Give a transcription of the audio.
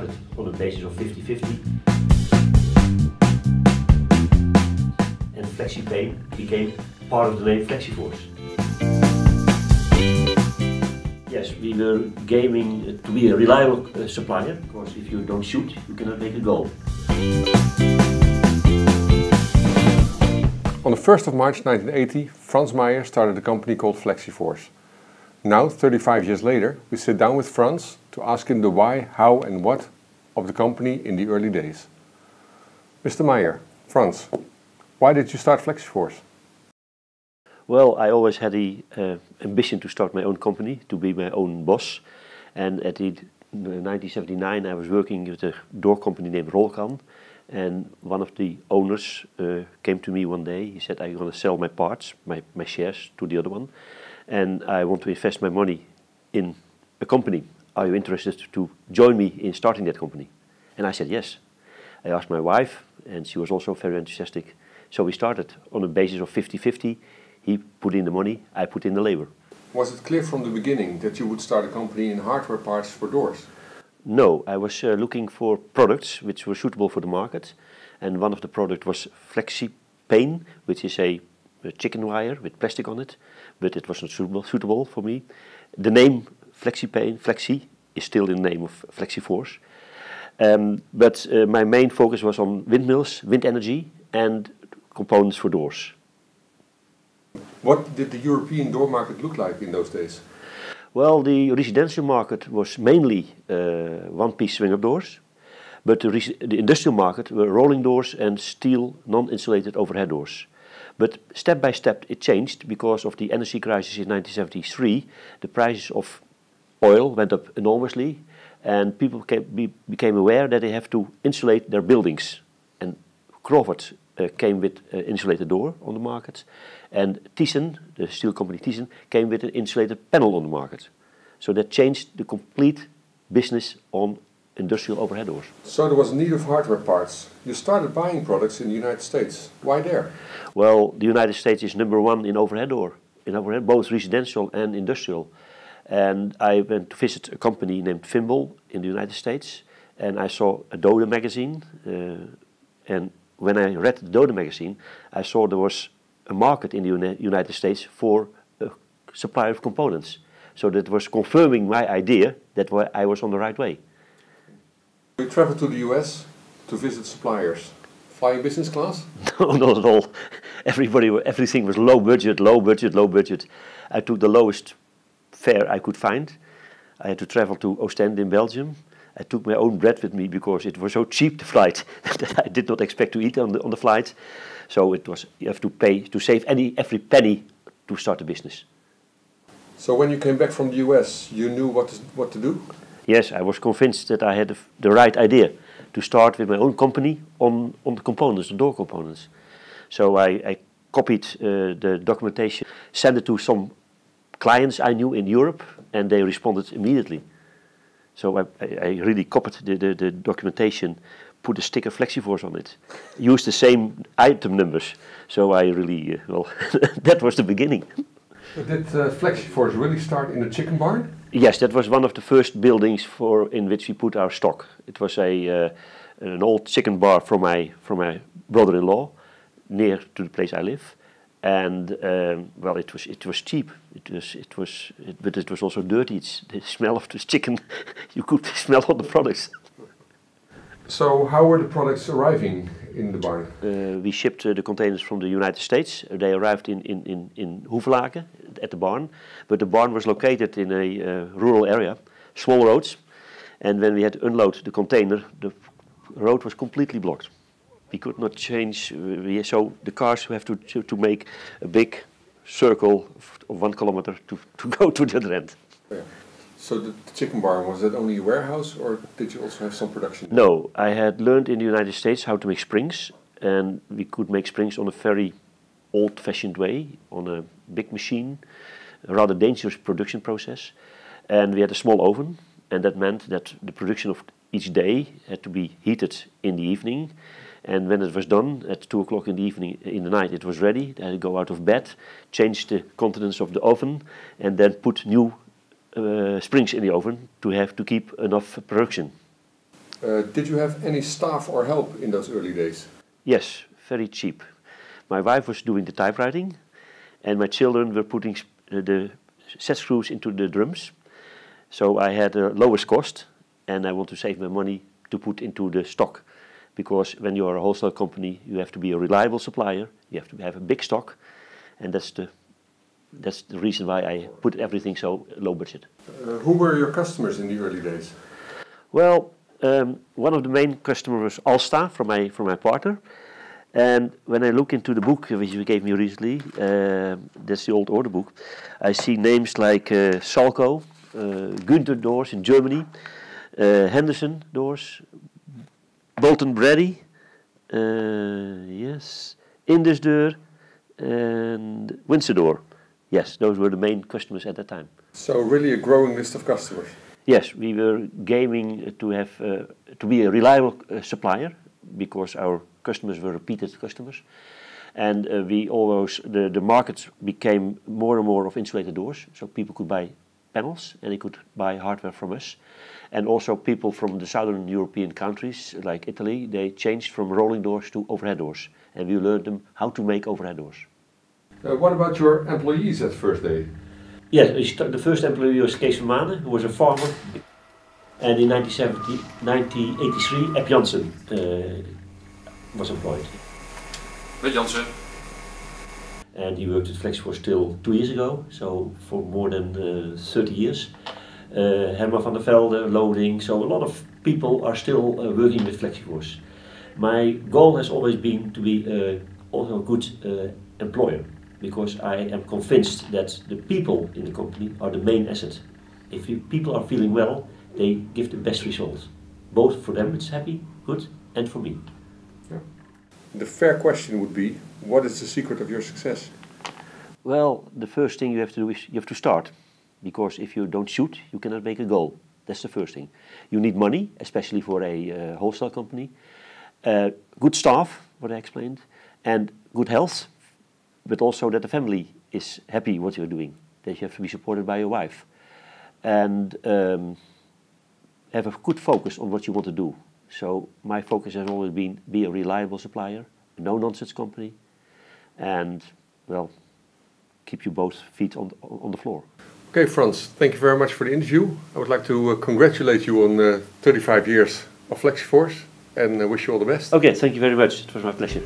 started on the basis of 50-50. And FlexiPain became part of the name FlexiForce. Yes, we were aiming to be a reliable supplier, because if you don't shoot, you cannot make a goal. On the 1st of March 1980, Frans Meijer started a company called FlexiForce. Now, 35 years later, we sit down with Frans to ask him the why, how and what of the company in the early days. Mr. Meijer, Frans, why did you start FlexiForce? Well, I always had the ambition to start my own company, to be my own boss. And in 1979 I was working with a door company named Rolkan. And one of the owners came to me one day. He said, I'm going to sell my parts, my shares to the other one. And I want to invest my money in a company. Are you interested to join me in starting that company? And I said yes. I asked my wife, and she was also very enthusiastic. So we started on a basis of 50-50. He put in the money, I put in the labor. Was it clear from the beginning that you would start a company in hardware parts for doors? No, I was looking for products which were suitable for the market. And one of the products was FlexiPain, which is a chicken wire with plastic on it. But it wasn't suitable for me. The name FlexiPain, Flexi, is still in the name of FlexiForce. But my main focus was on windmills, wind energy and components for doors. What did the European door market look like in those days? Well, the residential market was mainly one-piece swing-up doors, but the industrial market were rolling doors and steel non-insulated overhead doors. But step by step it changed because of the energy crisis in 1973. The prices of oil went up enormously and people became aware that they have to insulate their buildings. And Crawford came with an insulated door on the market, and Thyssen, the steel company Thyssen, came with an insulated panel on the market. So that changed the complete business on industrial overhead doors. So there was a need of hardware parts. You started buying products in the United States. Why there? Well, the United States is #1 in overhead door, both residential and industrial. And I went to visit a company named Fimble in the United States, and I saw a Dode magazine, and when I read the Dode magazine, I saw there was a market in the United States for a supplier of components. So that was confirming my idea that I was on the right way. You traveled to the US to visit suppliers. Flying business class? No, not at all. Everything was low budget, low budget, low budget. I took the lowest fare I could find. I had to travel to Ostend in Belgium. I took my own bread with me because it was so cheap, the flight, that I did not expect to eat on the flight. So you have to pay, to save every penny to start a business. So when you came back from the US, you knew what to do? Yes, I was convinced that I had the right idea to start with my own company on the components, the door components. So I copied the documentation, sent it to some clients I knew in Europe, and they responded immediately. So I really copied the documentation, put a sticker FlexiForce on it, used the same item numbers. So I really, well, that was the beginning. Did FlexiForce really start in a chicken barn? Yes, that was one of the first buildings in which we put our stock. It was an old chicken bar from my brother-in-law, near to the place I live. And well, it was cheap. But it was also dirty. The smell of the chicken, you could smell all the products. So how were the products arriving in the barn? We shipped the containers from the United States. They arrived in Hoevelaken at the barn, but the barn was located in a rural area, small roads. And when we had to unload the container, the road was completely blocked. We could not change, so the cars have to make a big circle of 1 kilometer to go to the other end. Yeah. So the chicken barn, was that only a warehouse, or did you also have some production? No, I had learned in the United States how to make springs, and we could make springs on a very old-fashioned way, on a big machine, a rather dangerous production process. And we had a small oven, and that meant that the production of each day had to be heated in the evening. And when it was done at 2 o'clock in the night, it was ready. I had to go out of bed, change the contents of the oven, and then put new springs in the oven to keep enough production. Did you have any staff or help in those early days? Yes, very cheap. My wife was doing the typewriting, and my children were putting the set screws into the drums. So I had the lowest cost, and I want to save my money to put into the stock. Because when you are a wholesale company, you have to be a reliable supplier, you have to have a big stock, and that's the reason why I put everything so low budget. Who were your customers in the early days? Well, one of the main customers was Alsta from my partner. And when I look into the book which you gave me recently, that's the old order book, I see names like Salco, Günther Doors in Germany, Henderson Doors, Bolton Brady, yes, Indus Deur, and Windsor Door. Yes, those were the main customers at that time. So really a growing list of customers. Yes, we were aiming to have to be a reliable supplier because our customers were repeated customers, and the market became more and more of insulated doors, so people could buy panels and they could buy hardware from us, and also people from the southern European countries like Italy, they changed from rolling doors to overhead doors, and we learned them how to make overhead doors. What about your employees at first day? Yes, the first employee was Kees van Manen, who was a farmer, and in 1983 Ep Jansen was employed. Met Jansen. And he worked at FlexiForce till 2 years ago, so for more than 30 years. Herman van der Velde, loading, so a lot of people are still working with FlexiForce. My goal has always been to be also a good employer, because I am convinced that the people in the company are the main asset. If people are feeling well, they give the best results. Both for them it's happy, good, and for me. Yeah. The fair question would be, what is the secret of your success? Well, the first thing you have to do is you have to start. Because if you don't shoot, you cannot make a goal. That's the first thing. You need money, especially for a wholesale company. Good staff, what I explained, and good health, but also that the family is happy what you're doing. That you have to be supported by your wife. And have a good focus on what you want to do. So my focus has always been be a reliable supplier, a no-nonsense company, and, well, keep you both feet on the floor. Okay, Frans, thank you very much for the interview. I would like to congratulate you on 35 years of FlexiForce and wish you all the best. Okay, thank you very much. It was my pleasure.